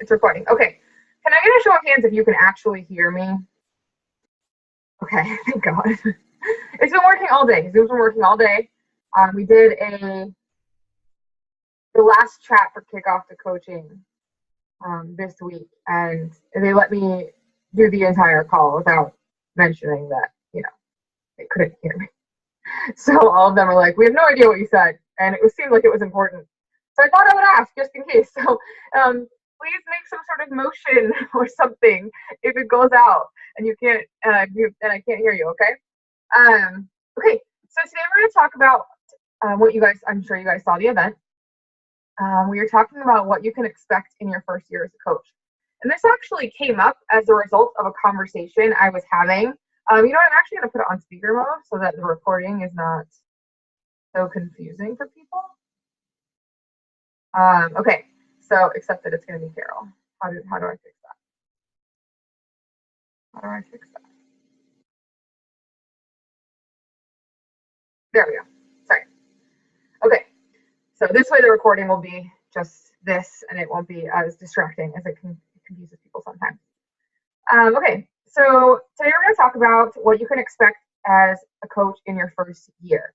It's recording. Okay. Can I get a show of hands if you can actually hear me? Okay, thank God. It's been working all day. Zoom's been working all day. We did the last chat for kickoff to coaching this week, and they let me do the entire call without mentioning that, they couldn't hear me. So all of them were like, we have no idea what you said, and it seemed like it was important. So I thought I would ask just in case. So please make some sort of motion or something if it goes out and you can't and I can't hear you. Okay. Okay. So today we're going to talk about what you guys. I'm sure you guys saw the event. We were talking about what you can expect in your first year as a coach, and this actually came up as a result of a conversation I was having. I'm actually going to put it on speaker mode so that the recording is not so confusing for people. Okay, so except that it's going to be Carol. How do I fix that? How do I fix that? There we go. Sorry. Okay, so this way the recording will be just this, and it won't be as distracting as it confuses people sometimes. Okay, so today we're going to talk about what you can expect as a coach in your first year.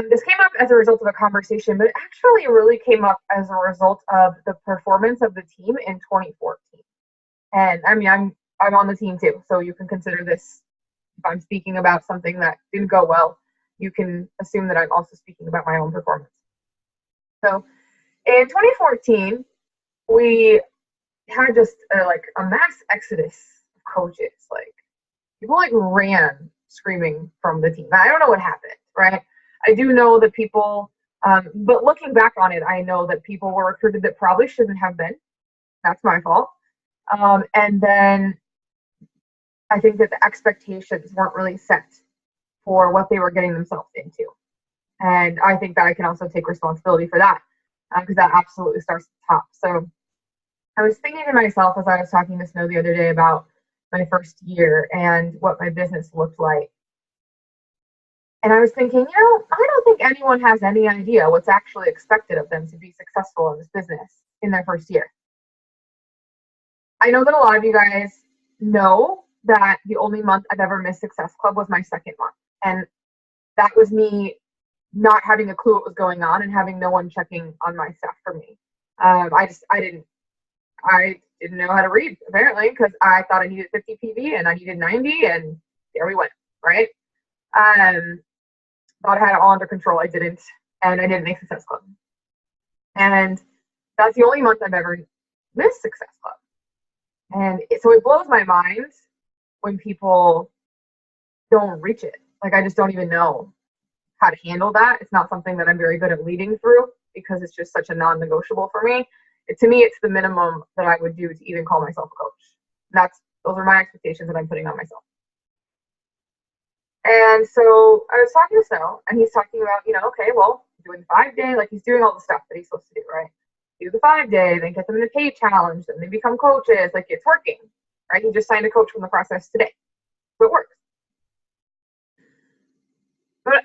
This came up as a result of a conversation, but it actually really came up as a result of the performance of the team in 2014. And I mean, I'm on the team too, so you can consider this, if I'm speaking about something that didn't go well, you can assume that I'm also speaking about my own performance. So in 2014, we had just a mass exodus of coaches. Like, people ran screaming from the team. I don't know what happened, right? I do know that people, but looking back on it, I know that people were recruited that probably shouldn't have been. That's my fault. And then I think that the expectations weren't really set for what they were getting themselves into. And I think that I can also take responsibility for that, because that absolutely starts at the top. So I was thinking to myself as I was talking to Snow the other day about my first year and what my business looked like. And I was thinking, I don't think anyone has any idea what's actually expected of them to be successful in this business in their first year. I know that a lot of you guys know that the only month I've ever missed Success Club was my second month. And that was me not having a clue what was going on and having no one checking on my stuff for me. I didn't know how to read, apparently, because I thought I needed 50 PV and I needed 90, and there we went, right? Thought I had it all under control. I didn't, and I didn't make Success Club. And that's the only month I've ever missed Success Club. And so it blows my mind when people don't reach it. I just don't even know how to handle that. It's not something that I'm very good at leading through, because it's just such a non-negotiable for me. To me, it's the minimum that I would do to even call myself a coach. Those are my expectations that I'm putting on myself. And so I was talking to Snow, and he's talking about, okay, well, doing the 5-day, he's doing all the stuff that he's supposed to do, right? Do the 5-day, then get them in the paid challenge, then they become coaches. It's working, right? He just signed a coach from the process today. So it works. But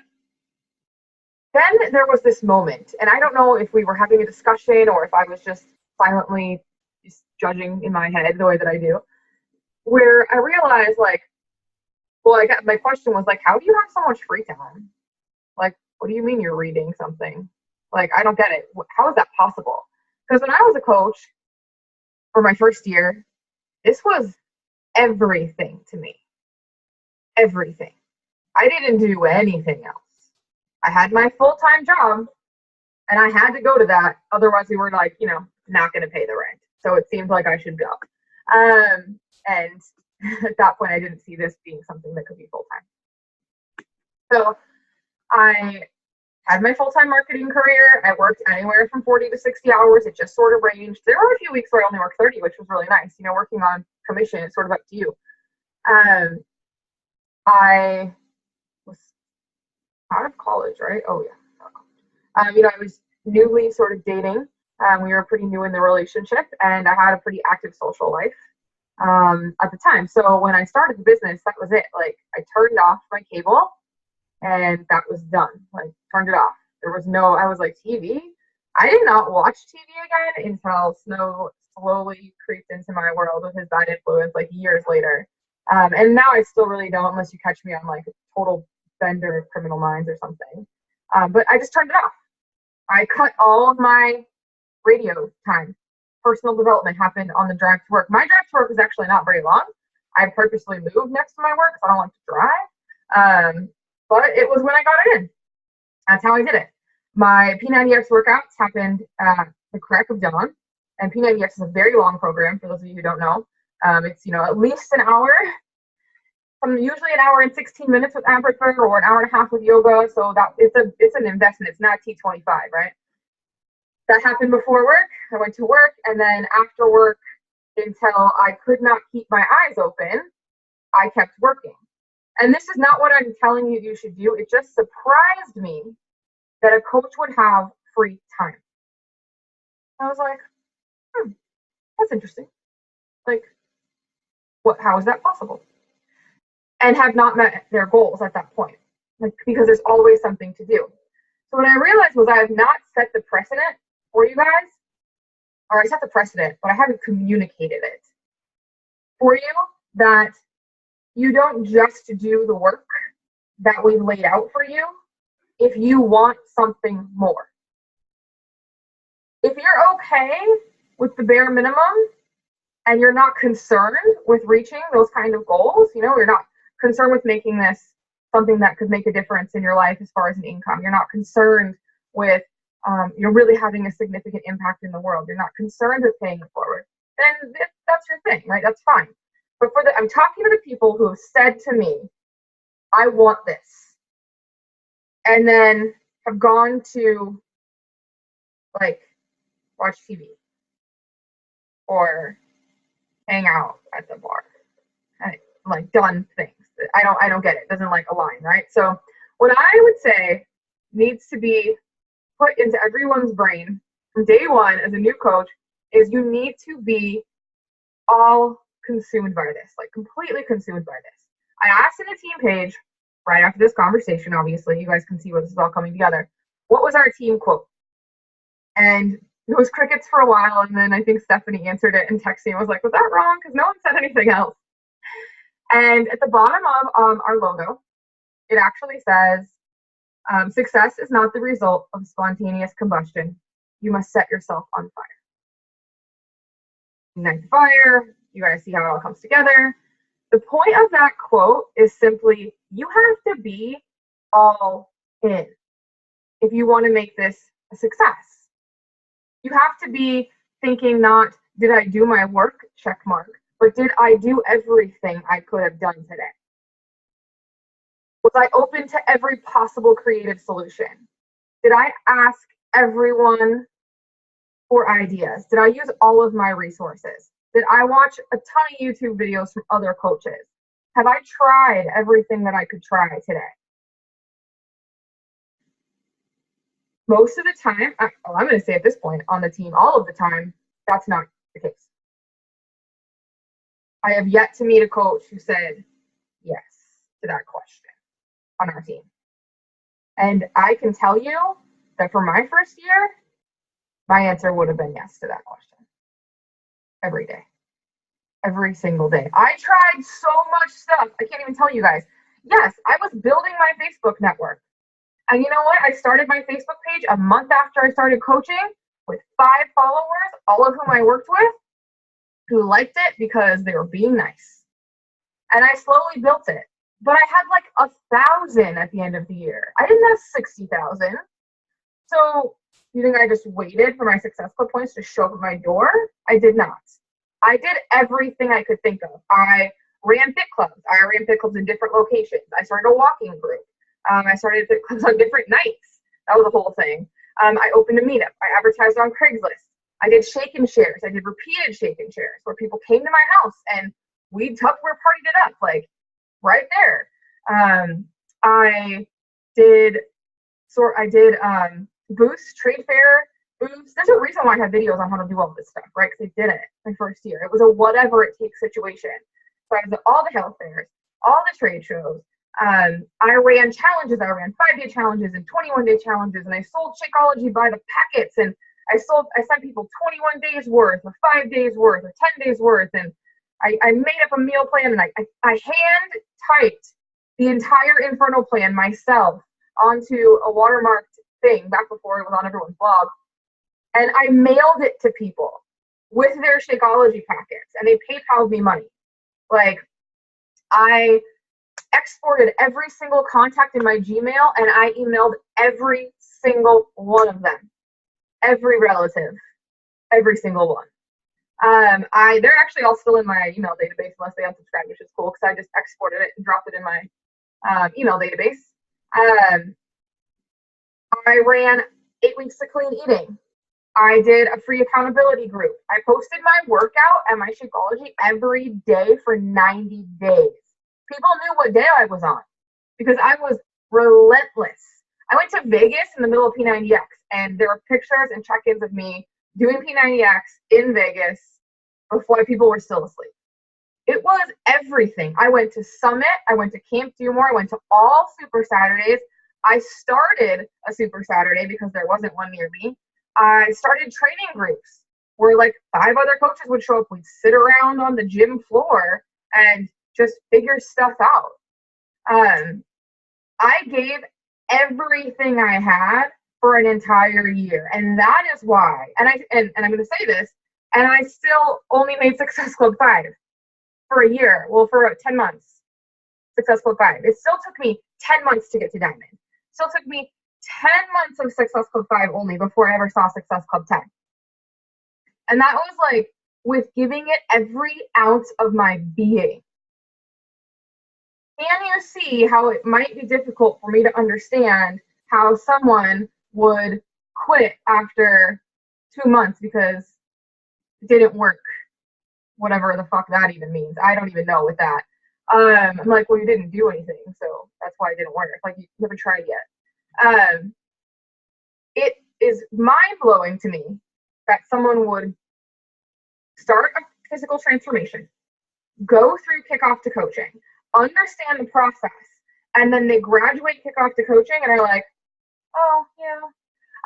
then there was this moment, and I don't know if we were having a discussion or if I was just silently just judging in my head the way that I do, where I realized, my question was how do you have so much free time? What do you mean you're reading something? I don't get it. How is that possible? Because when I was a coach for my first year, this was everything to me. Everything. I didn't do anything else. I had my full-time job, and I had to go to that. Otherwise, we were not going to pay the rent. So it seemed like I should go. And at that point, I didn't see this being something that could be full-time. So I had my full-time marketing career. I worked anywhere from 40 to 60 hours. It just sort of ranged. There were a few weeks where I only worked 30, which was really nice. Working on commission, it's sort of up to you. I was out of college, right? Oh yeah. I was newly sort of dating. We were pretty new in the relationship, and I had a pretty active social life at the time. So when I started the business, that was it. I turned off my cable, and that was done. Turned it off. There was no, I was TV, I did not watch TV again until Snow slowly creeped into my world with his bad influence, like years later. And now I still really don't, unless you catch me on like a total bender of Criminal Minds or something. But I just turned it off. I cut all of my radio time. Personal development happened on the drive to work. My drive to work is actually not very long. I purposely moved next to my work because I don't like to drive. But it was when I got it in. That's how I did it. My P90X workouts happened at the crack of dawn. And P90X is a very long program, for those of you who don't know. It's, at least an hour, usually an hour and 16 minutes with Ampersand or an hour and a half with yoga. So that it's an investment. It's not T25, right? That happened before work. I went to work, and then after work, until I could not keep my eyes open, I kept working. And this is not what I'm telling you you should do. It just surprised me that a coach would have free time. I was like, that's interesting. Like, how is that possible? And have not met their goals at that point, like, because there's always something to do. So what I realized was I have not set the precedent for you guys, or I set the precedent, but I haven't communicated it for you, that you don't just do the work that we've laid out for you if you want something more. If you're okay with the bare minimum and you're not concerned with reaching those kind of goals, you're not concerned with making this something that could make a difference in your life as far as an income. You're not concerned with you're really having a significant impact in the world. You're not concerned with paying it forward. Then that's your thing, right? That's fine. But I'm talking to the people who have said to me, I want this, and then have gone to like watch TV or hang out at the bar, and, like, done things. I don't get it. It doesn't like align, right? So what I would say needs to be put into everyone's brain from day one as a new coach is you need to be all consumed by this, like completely consumed by this. I asked in the team page right after this conversation, obviously, you guys can see where this is all coming together. What was our team quote? And it was crickets for a while, and then I think Stephanie answered it and texted me and was like, was that wrong? Because no one said anything else. And at the bottom of our logo, it actually says, success is not the result of spontaneous combustion. You must set yourself on fire. Ignite the fire. You guys see how it all comes together. The point of that quote is simply, you have to be all in if you want to make this a success. You have to be thinking not, did I do my work? Check mark. But did I do everything I could have done today? Was I open to every possible creative solution? Did I ask everyone for ideas? Did I use all of my resources? Did I watch a ton of YouTube videos from other coaches? Have I tried everything that I could try today? Most of the time, I'm going to say at this point on the team, all of the time, that's not the case. I have yet to meet a coach who said yes to that question on our team. And I can tell you that for my first year, my answer would have been yes to that question. Every day. Every single day. I tried so much stuff. I can't even tell you guys. Yes, I was building my Facebook network. And you know what? I started my Facebook page a month after I started coaching with 5 followers, all of whom I worked with, who liked it because they were being nice. And I slowly built it. But I had like 1,000 at the end of the year. I didn't have 60,000. So you think I just waited for my Success Club points to show up at my door? I did not. I did everything I could think of. I ran fit clubs. I ran fit clubs in different locations. I started a walking group. I started fit clubs on different nights. That was a whole thing. I opened a meetup. I advertised on Craigslist. I did shake and shares. I did repeated shake and shares where people came to my house and we Tupperware partied it up, like right there. I did booths, trade fair booths. There's a reason why I have videos on how to do all this stuff, right? Because I did it my first year. It was a whatever it takes situation. So I was at all the health fairs, all the trade shows, I ran challenges. I ran 5-day challenges and 21-day challenges, and I sold Shakeology by the packets. And I sent people 21 days worth, or 5 days worth, or 10 days worth, and I made up a meal plan, and I hand typed the entire Inferno plan myself onto a watermarked thing back before it was on everyone's blog, and I mailed it to people with their Shakeology packets, and they PayPal'd me money. Like, I exported every single contact in my Gmail, and I emailed every single one of them, every relative, every single one. They're actually all still in my email database unless they unsubscribe, which is cool because I just exported it and dropped it in my email database. I ran 8 weeks of clean eating. I did a free accountability group. I posted my workout and my Shakeology every day for 90 days. People knew what day I was on because I was relentless. I went to Vegas in the middle of P90X, and there were pictures and check-ins of me doing P90X in Vegas before people were still asleep. It was everything. I went to Summit. I went to Camp Dumore. I went to all Super Saturdays. I started a Super Saturday because there wasn't one near me. I started training groups where like 5 other coaches would show up. We'd sit around on the gym floor and just figure stuff out. I gave everything I had for an entire year, and that is why. And I'm going to say this, and I still only made Success Club 5 for a year. Well, for 10 months, Success Club 5. It still took me 10 months to get to Diamond. It still took me 10 months of Success Club 5 only before I ever saw Success Club 10. And that was like with giving it every ounce of my being. Can you see how it might be difficult for me to understand how someone would quit after 2 months because it didn't work? Whatever the fuck that even means. I don't even know with that. I'm like, well, you didn't do anything, so that's why it didn't work. Like, you haven't tried yet. It is mind-blowing to me that someone would start a physical transformation, go through kickoff to coaching, understand the process, and then they graduate kickoff to coaching and are like, oh, yeah,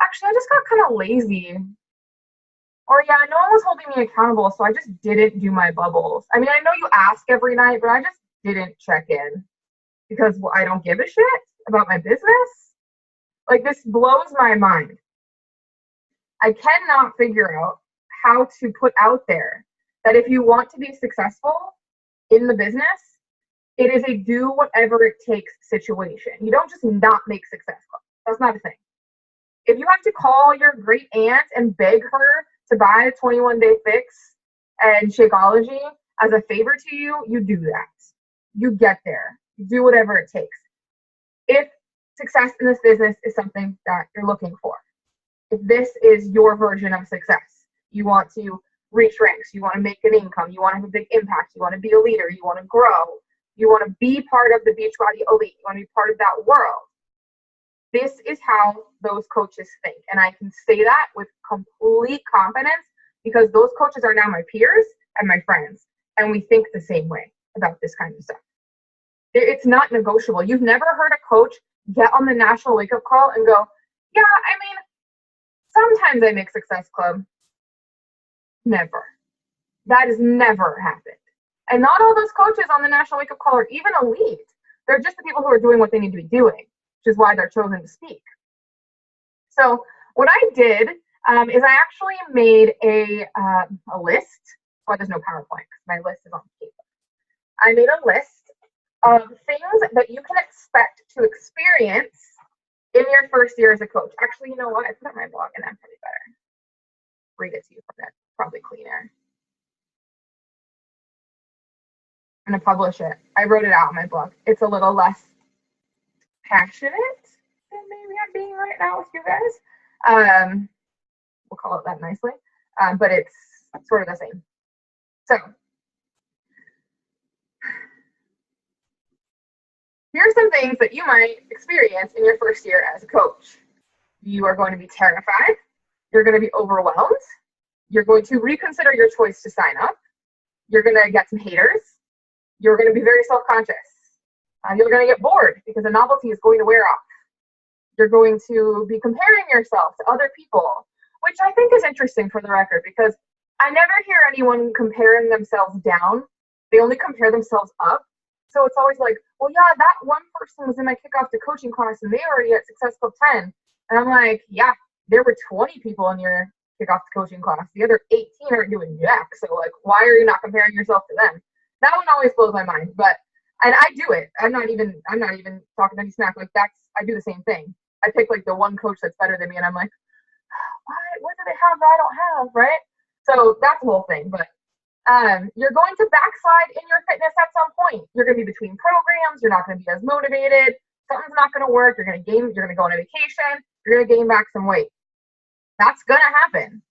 actually, I just got kind of lazy. Or, yeah, no one was holding me accountable, so I just didn't do my bubbles. I mean, I know you ask every night, but I just didn't check in because I don't give a shit about my business. Like, this blows my mind. I cannot figure out how to put out there that if you want to be successful in the business, it is a do whatever it takes situation. You don't just not make Success Club. That's not a thing. If you have to call your great aunt and beg her to buy a 21-day fix and Shakeology as a favor to you, you do that. You get there. You do whatever it takes. If success in this business is something that you're looking for, if this is your version of success, you want to reach ranks, you want to make an income, you want to have a big impact, you want to be a leader, you want to grow, you want to be part of the Beachbody elite, you want to be part of that world. This is how those coaches think. And I can say that with complete confidence because those coaches are now my peers and my friends. And we think the same way about this kind of stuff. It's not negotiable. You've never heard a coach get on the national wake-up call and go, yeah, I mean, sometimes I make Success Club. Never. That has never happened. And not all those coaches on the national wake-up call are even elite. They're just the people who are doing what they need to be doing, which is why they're chosen to speak. So what I did is I actually made a list. Well, there's no PowerPoint because my list is on paper. I made a list of things that you can expect to experience in your first year as a coach. Actually, you know what? I put up my blog and that's probably better. Read it to you from there. Probably cleaner. I'm going to publish it. I wrote it out on my blog. It's a little less passionate than maybe I'm being right now with you guys. We'll call it that nicely. But it's sort of the same. So here's some things that you might experience in your first year as a coach. You are going to be terrified. You're going to be overwhelmed. You're going to reconsider your choice to sign up. You're going to get some haters. You're going to be very self-conscious. You're going to get bored because the novelty is going to wear off. You're going to be comparing yourself to other people, which I think is interesting for the record because I never hear anyone comparing themselves down. They only compare themselves up. So it's always like, well, yeah, that one person was in my kickoff to coaching class and they were already at Success Club 10. And I'm like, yeah, there were 20 people in your kickoff to coaching class. The other 18 aren't doing jack. So like, why are you not comparing yourself to them? That one always blows my mind. But and I do it. I'm not even talking any smack. Like I do the same thing. I pick like the one coach that's better than me, and I'm like, what do they have that I don't have, right? So that's the whole thing. But you're going to backslide in your fitness at some point. You're going to be between programs. You're not going to be as motivated. Something's not going to work. You're going to go on a vacation. You're going to gain back some weight. That's going to happen.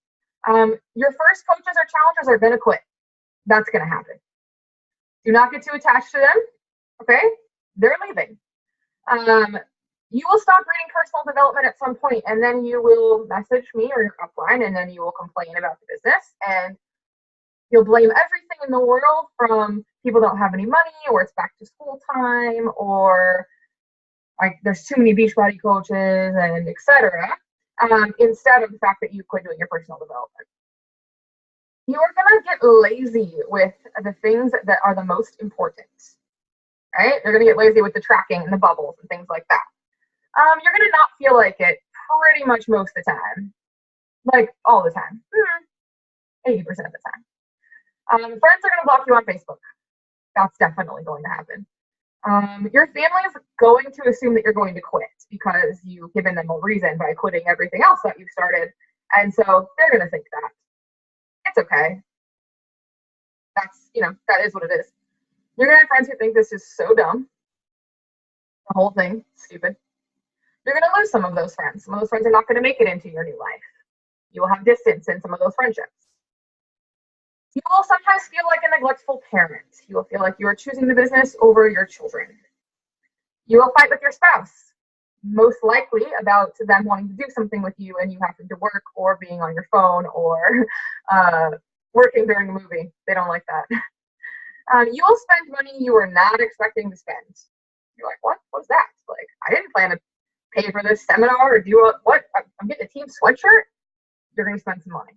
Your first coaches or challengers are going to quit. That's going to happen. Do not get too attached to them. Okay? They're leaving. You will stop reading personal development at some point, and then you will message me or your upline, and then you will complain about the business, and you'll blame everything in the world from people don't have any money, or it's back to school time, or like there's too many Beachbody coaches, and etc. Instead of the fact that you quit doing your personal development. You are going to get lazy with the things that are the most important, right? You're going to get lazy with the tracking and the bubbles and things like that. You're going to not feel like it pretty much most of the time, like all the time, 80% of the time. Friends are going to block you on Facebook. That's definitely going to happen. Your family is going to assume that you're going to quit because you've given them a reason by quitting everything else that you've started. And so they're going to think that. It's okay. That is what it is. You're going to have friends who think this is so dumb. The whole thing, stupid. You're going to lose some of those friends. Some of those friends are not going to make it into your new life. You will have distance in some of those friendships. You will sometimes feel like a neglectful parent. You will feel like you are choosing the business over your children. You will fight with your spouse, most likely about them wanting to do something with you and you having to work or being on your phone or working during a movie. They don't like that. You will spend money you are not expecting to spend. You're like, what? What is that? Like, I didn't plan to pay for this seminar or do what? I'm getting a team sweatshirt. You're going to spend some money.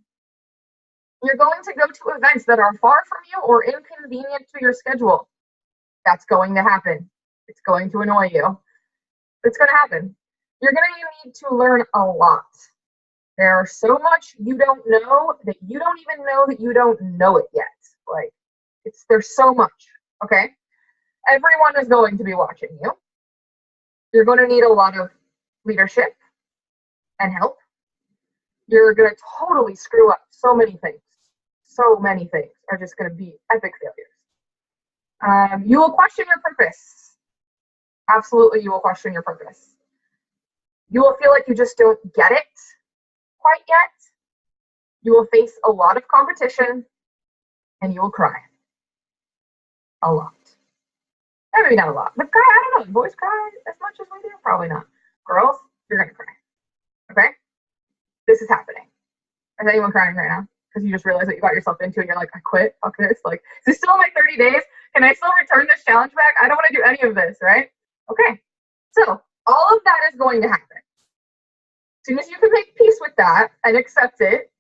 You're going to go to events that are far from you or inconvenient to your schedule. That's going to happen. It's going to annoy you. It's going to happen. You're going to need to learn a lot. There's so much you don't know that you don't even know that you don't know it yet. Like, there's so much, okay? Everyone is going to be watching you. You're going to need a lot of leadership and help. You're going to totally screw up so many things. So many things are just going to be epic failures. You will question your purpose. Absolutely, you will question your purpose. You will feel like you just don't get it quite yet. You will face a lot of competition, and you will cry. A lot. Maybe not a lot, but cry, I don't know. Boys cry as much as we do? Probably not. Girls, you're going to cry. Okay? This is happening. Is anyone crying right now? Because you just realized what you got yourself into and you're like, I quit, fuck this. Like, is this still in my 30 days? Can I still return this challenge back? I don't want to do any of this, right? Okay. So all of that is going to happen. As soon as you can make peace with that and accept it,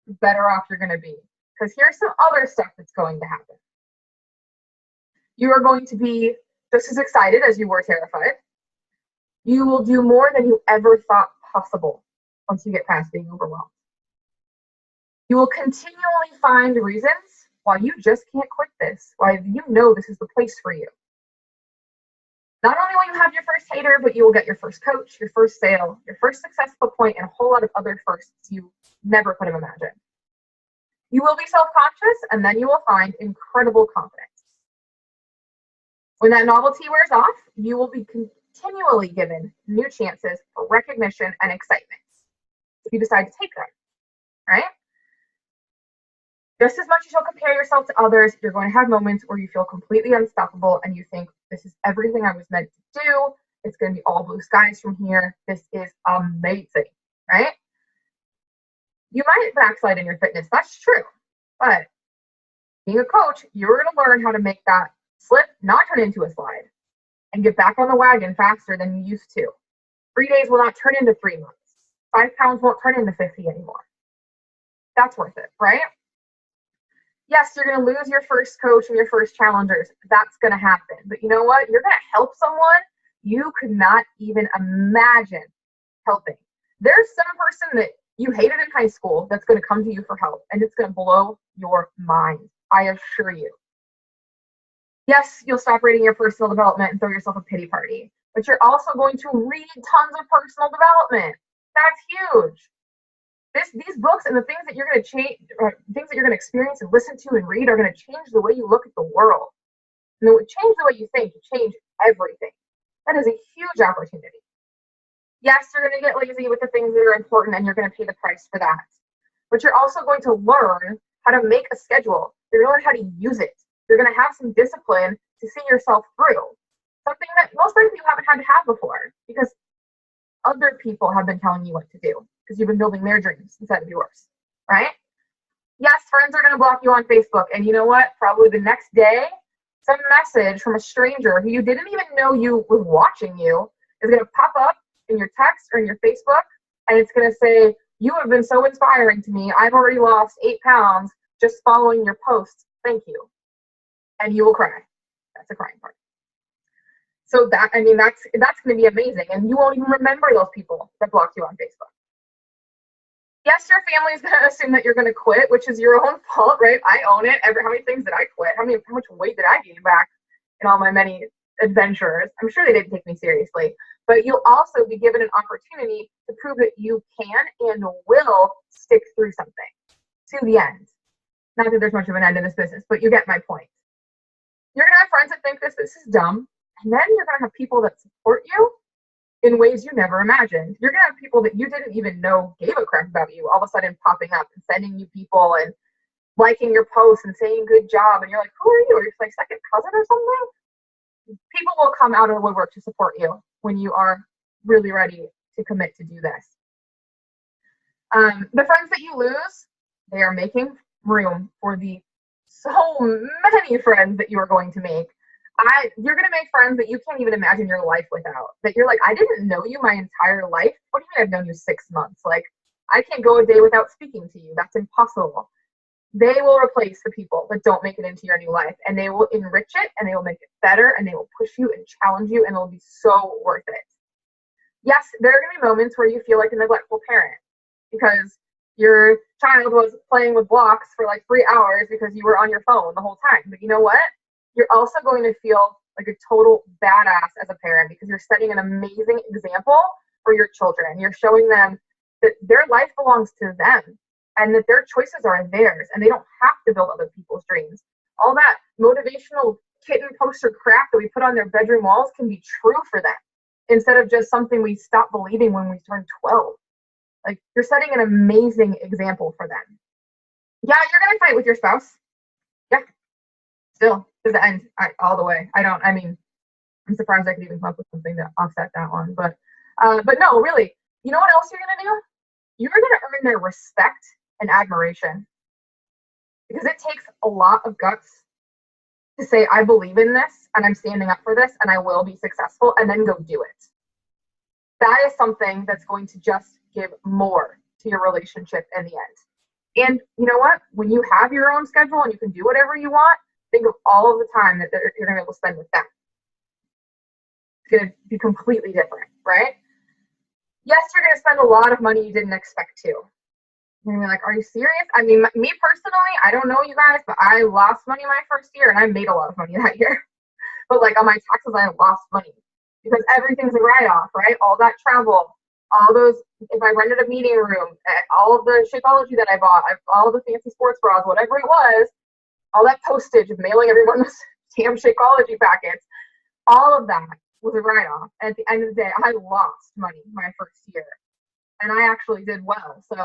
the better off you're going to be. Because here's some other stuff that's going to happen. You are going to be just as excited as you were terrified. You will do more than you ever thought possible once you get past being overwhelmed. You will continually find reasons why you just can't quit this, why you know this is the place for you. Not only will you have your first hater, but you will get your first coach, your first sale, your first successful point, and a whole lot of other firsts you never could have imagined. You will be self-conscious, and then you will find incredible confidence. When that novelty wears off, you will be continually given new chances for recognition and excitement if you decide to take them, right? Just as much as you'll compare yourself to others, you're going to have moments where you feel completely unstoppable and you think, this is everything I was meant to do. It's going to be all blue skies from here. This is amazing, right? You might backslide in your fitness. That's true. But being a coach, you're going to learn how to make that slip not turn into a slide and get back on the wagon faster than you used to. 3 days will not turn into 3 months. 5 pounds won't turn into 50 anymore. That's worth it, right? Yes, you're going to lose your first coach and your first challengers. That's going to happen. But you know what? You're going to help someone you could not even imagine helping. There's some person that you hated in high school that's going to come to you for help, and it's going to blow your mind. I assure you. Yes, you'll stop reading your personal development and throw yourself a pity party, but you're also going to read tons of personal development. That's huge. These books and the things that you're going to change, things that you're going to experience and listen to and read are going to change the way you look at the world. And it would change the way you think, change everything. That is a huge opportunity. Yes, you're going to get lazy with the things that are important and you're going to pay the price for that. But you're also going to learn how to make a schedule. You're going to learn how to use it. You're going to have some discipline to see yourself through. Something that most likely you haven't had to have before because other people have been telling you what to do because you've been building their dreams instead of yours, right? Yes, friends are going to block you on Facebook. And you know what? Probably the next day, some message from a stranger who you didn't even know you was watching you is going to pop up in your text or in your Facebook. And it's going to say, you have been so inspiring to me. I've already lost 8 pounds just following your posts. Thank you. And you will cry. That's a crying part. So that's going to be amazing. And you won't even remember those people that blocked you on Facebook. Yes, your family is going to assume that you're going to quit, which is your own fault, right? I own it. How many things did I quit? How much weight did I gain back in all my many adventures? I'm sure they didn't take me seriously. But you'll also be given an opportunity to prove that you can and will stick through something to the end. Not that there's much of an end in this business, but you get my point. You're going to have friends that think this is dumb, and then you're going to have people that support you in ways you never imagined. You're going to have people that you didn't even know gave a crap about you all of a sudden popping up and sending you people and liking your posts and saying good job. And you're like, who are you? Are you like second cousin or something? People will come out of the woodwork to support you when you are really ready to commit to do this. The friends that you lose, they are making room for the so many friends that you are going to make. You're going to make friends that you can't even imagine your life without. That you're like, I didn't know you my entire life. What do you mean I've known you 6 months? Like, I can't go a day without speaking to you. That's impossible. They will replace the people that don't make it into your new life, and they will enrich it, and they will make it better, and they will push you and challenge you, and it'll be so worth it. Yes, there are going to be moments where you feel like a neglectful parent because your child was playing with blocks for like 3 hours because you were on your phone the whole time. But you know what? You're also going to feel like a total badass as a parent because you're setting an amazing example for your children. You're showing them that their life belongs to them and that their choices are theirs and they don't have to build other people's dreams. All that motivational kitten poster crap that we put on their bedroom walls can be true for them instead of just something we stop believing when we turn 12. Like, you're setting an amazing example for them. Yeah, you're going to fight with your spouse. Yeah. Still, to the end, all the way. I'm surprised I could even come up with something to offset that one. But no, really, you know what else you're going to do? You're going to earn their respect and admiration. Because it takes a lot of guts to say, I believe in this, and I'm standing up for this, and I will be successful, and then go do it. That is something that's going to just give more to your relationship in the end. And you know what? When you have your own schedule and you can do whatever you want, think of all of the time that you're going to be able to spend with them. It's going to be completely different, right? Yes, you're going to spend a lot of money you didn't expect to. You're going to be like, are you serious? I mean, me personally, I don't know you guys, but I lost money my first year and I made a lot of money that year. But like on my taxes, I lost money because everything's a write-off, right? All that travel, all those, if I rented a meeting room, all of the Shakeology that I bought, all the fancy sports bras, whatever it was, all that postage of mailing everyone those damn Shakeology packets, all of that was a write-off. At the end of the day, I lost money my first year, and I actually did well. So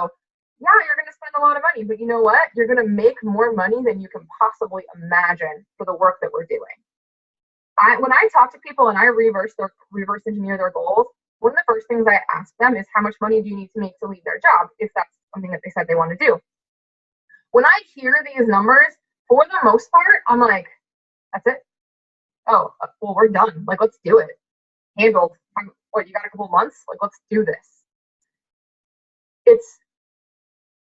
yeah, you're going to spend a lot of money, but you know what? You're going to make more money than you can possibly imagine for the work that we're doing. When I talk to people and I reverse engineer their goals, one of the first things I ask them is, how much money do you need to make to leave their job, if that's something that they said they want to do? When I hear these numbers, for the most part, I'm like, that's it. oh, well, we're done. Like, let's do it. Handled. What, you got a couple months? Like, let's do this. It's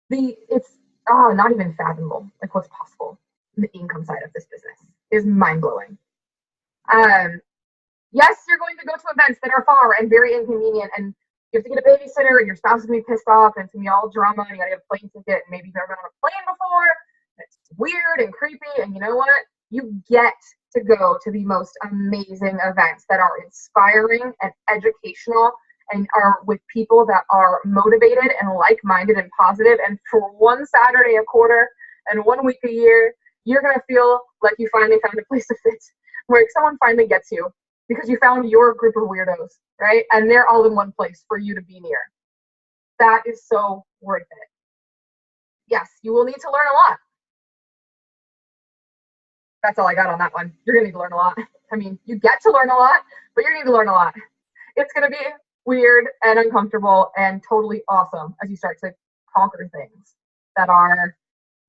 not even fathomable, like what's possible. The income side of this business is mind blowing. Yes, you're going to go to events that are far and very inconvenient, and you have to get a babysitter, and your spouse is gonna be pissed off, and it's gonna be all drama, and you gotta get a plane ticket, and maybe you've never been on a plane before. It's weird and creepy, and you know what? You get to go to the most amazing events that are inspiring and educational and are with people that are motivated and like-minded and positive. And for one Saturday a quarter and 1 week a year, you're going to feel like you finally found a place to fit, where someone finally gets you because you found your group of weirdos, right? And they're all in one place for you to be near. That is so worth it. Yes, you will need to learn a lot. That's all I got on that one. You're going to need to learn a lot. I mean, you get to learn a lot, but you're going to need to learn a lot. It's going to be weird and uncomfortable and totally awesome as you start to conquer things that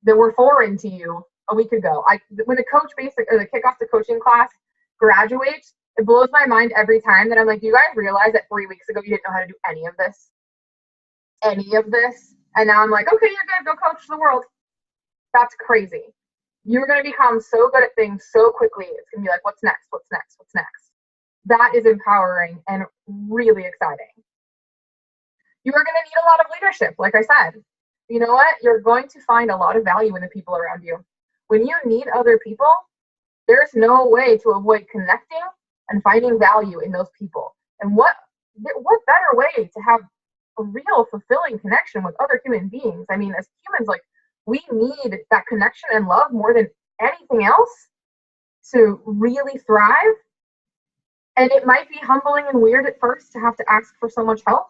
were foreign to you a week ago. When the the kickoff to coaching class graduates, it blows my mind every time that I'm like, do you guys realize that 3 weeks ago you didn't know how to do any of this? Any of this? And now I'm like, okay, you're good, go coach the world. That's crazy. You're going to become so good at things so quickly. It's going to be like, what's next? What's next? What's next? That is empowering and really exciting. You are going to need a lot of leadership, like I said. You know what? You're going to find a lot of value in the people around you. When you need other people, there's no way to avoid connecting and finding value in those people. And what better way to have a real fulfilling connection with other human beings? I mean, as humans, like, we need that connection and love more than anything else to really thrive. And it might be humbling and weird at first to have to ask for so much help.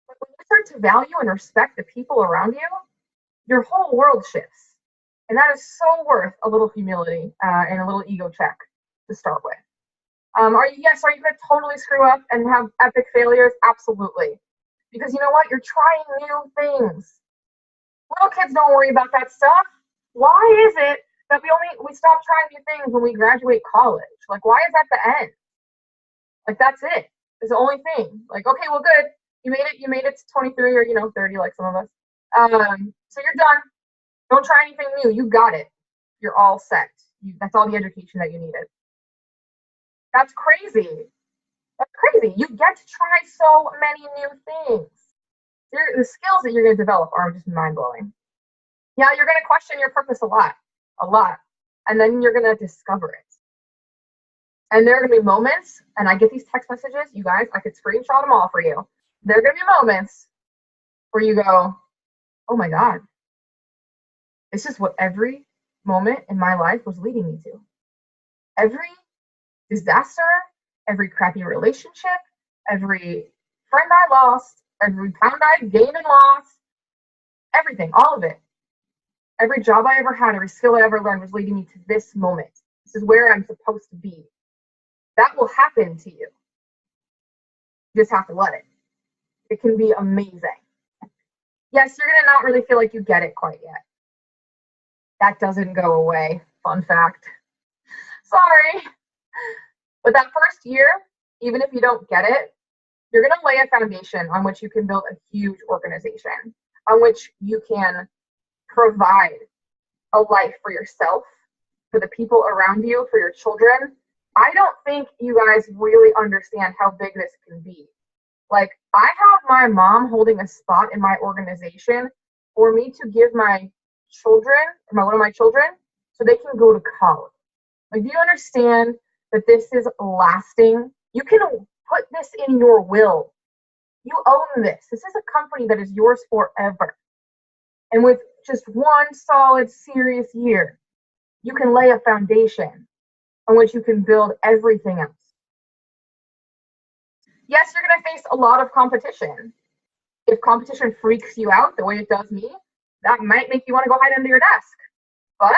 But when you start to value and respect the people around you, your whole world shifts. And that is so worth a little humility and a little ego check to start with. Are you going to totally screw up and have epic failures? Absolutely. Because you know what? You're trying new things. Little kids don't worry about that stuff. Why is it that we stop trying new things when we graduate college? Like, why is that the end? Like, that's it. It's the only thing. Like, okay, well, good. You made it to 23 or 30, like some of us. So you're done. Don't try anything new. You got it. You're all set. That's all the education that you needed. That's crazy. That's crazy. You get to try so many new things. The skills that you're going to develop are just mind-blowing. Yeah, you're going to question your purpose a lot. And then you're going to discover it. And there are going to be moments, and I get these text messages, you guys, I could screenshot them all for you. There are going to be moments where you go, oh my God, this is what every moment in my life was leading me to. Every disaster, every crappy relationship, every friend I lost, every pound I gained and lost, everything, all of it. Every job I ever had, every skill I ever learned was leading me to this moment. This is where I'm supposed to be. That will happen to you. You just have to let it. It can be amazing. Yes, you're going to not really feel like you get it quite yet. That doesn't go away. Fun fact. Sorry. But that first year, even if you don't get it, you're going to lay a foundation on which you can build a huge organization, on which you can provide a life for yourself, for the people around you, for your children. I don't think you guys really understand how big this can be. Like, I have my mom holding a spot in my organization for me to give my children, one of my children, so they can go to college. Like, do you understand that this is lasting? You can put this in your will. You own this. This is a company that is yours forever. And with just one solid, serious year, you can lay a foundation on which you can build everything else. Yes, you're going to face a lot of competition. If competition freaks you out the way it does me, that might make you want to go hide under your desk. But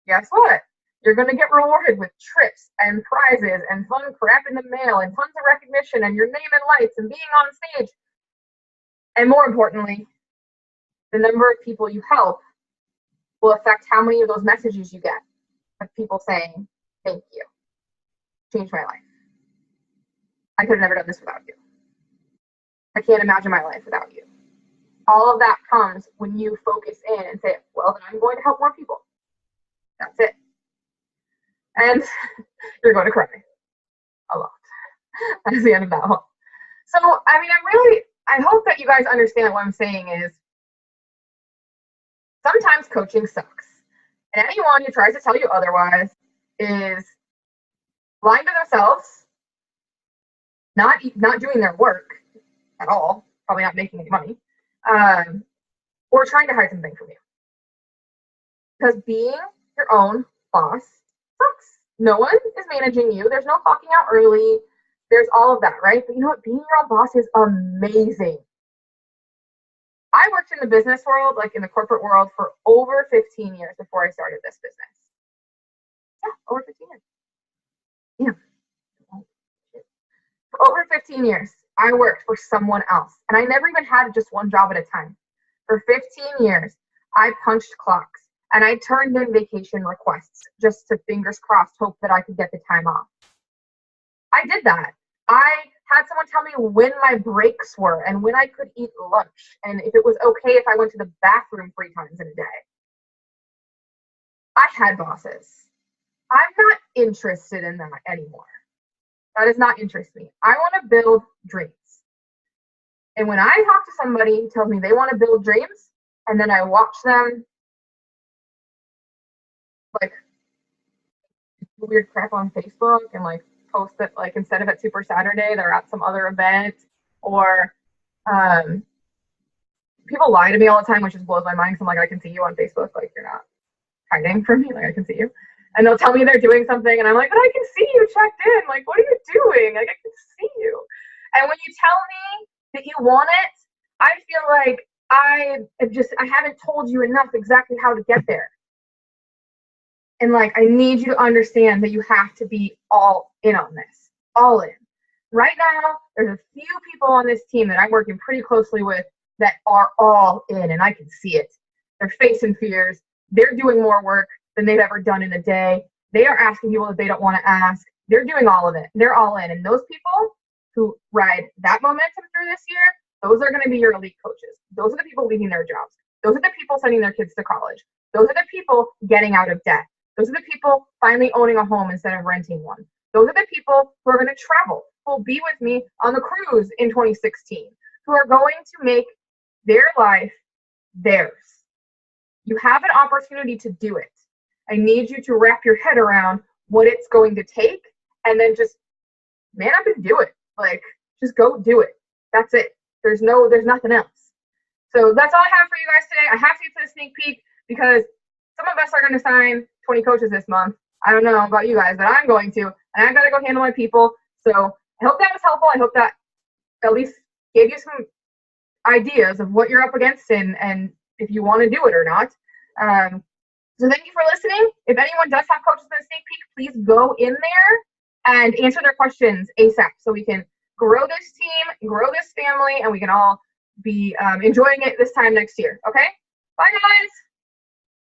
guess what? You're going to get rewarded with trips and prizes and fun crap in the mail and tons of recognition and your name in lights and being on stage. And more importantly, the number of people you help will affect how many of those messages you get of people saying, Thank you. Changed my life. I could have never done this without you. I can't imagine my life without you. All of that comes when you focus in and say, well, then I'm going to help more people. That's it. And you're going to cry a lot. That's the end of that one. So, I mean, I hope that you guys understand what I'm saying is sometimes coaching sucks. And anyone who tries to tell you otherwise is lying to themselves, not doing their work at all, probably not making any money, or trying to hide something from you. Because being your own boss sucks. No one is managing you. There's no clocking out early. There's all of that, right? But you know what? Being your own boss is amazing. I worked in the business world, like in the corporate world, for over 15 years before I started this business. Yeah, over 15 years. Yeah. For over 15 years, I worked for someone else. And I never even had just one job at a time. For 15 years, I punched clocks and I turned in vacation requests just to, fingers crossed, hope that I could get the time off. I did that. I had someone tell me when my breaks were and when I could eat lunch and if it was okay if I went to the bathroom 3 times in a day. I had bosses. I'm not interested in that anymore. That does not interest me. I want to build dreams. And when I talk to somebody who tells me they want to build dreams and then I watch them like weird crap on Facebook and like post that like instead of at Super Saturday they're at some other event, or people lie to me all the time, which just blows my mind because I'm like, I can see you on Facebook, like you're not hiding from me, like I can see you. And they'll tell me they're doing something and I'm like, but I can see you checked in, like what are you doing, like I can see you. And when you tell me that you want it, I feel like I haven't told you enough exactly how to get there. And like, I need you to understand that you have to be all in on this, all in. Right now, there's a few people on this team that I'm working pretty closely with that are all in, and I can see it. They're facing fears. They're doing more work than they've ever done in a day. They are asking people that they don't want to ask. They're doing all of it. They're all in. And those people who ride that momentum through this year, those are going to be your elite coaches. Those are the people leaving their jobs. Those are the people sending their kids to college. Those are the people getting out of debt. Those are the people finally owning a home instead of renting one. Those are the people who are going to travel, who will be with me on the cruise in 2016, who are going to make their life theirs. You have an opportunity to do it. I need you to wrap your head around what it's going to take and then just man up and do it. Like, just go do it. That's it. There's nothing else. So that's all I have for you guys today. I have to get to the sneak peek because some of us are going to sign 20 coaches this month. I don't know about you guys, but I'm going to, and I've got to go handle my people. So I hope that was helpful. I hope that at least gave you some ideas of what you're up against and if you want to do it or not. So thank you for listening. If anyone does have coaches in the sneak peek, please go in there and answer their questions ASAP so we can grow this team, grow this family, and we can all be enjoying it this time next year. Okay? Bye, guys.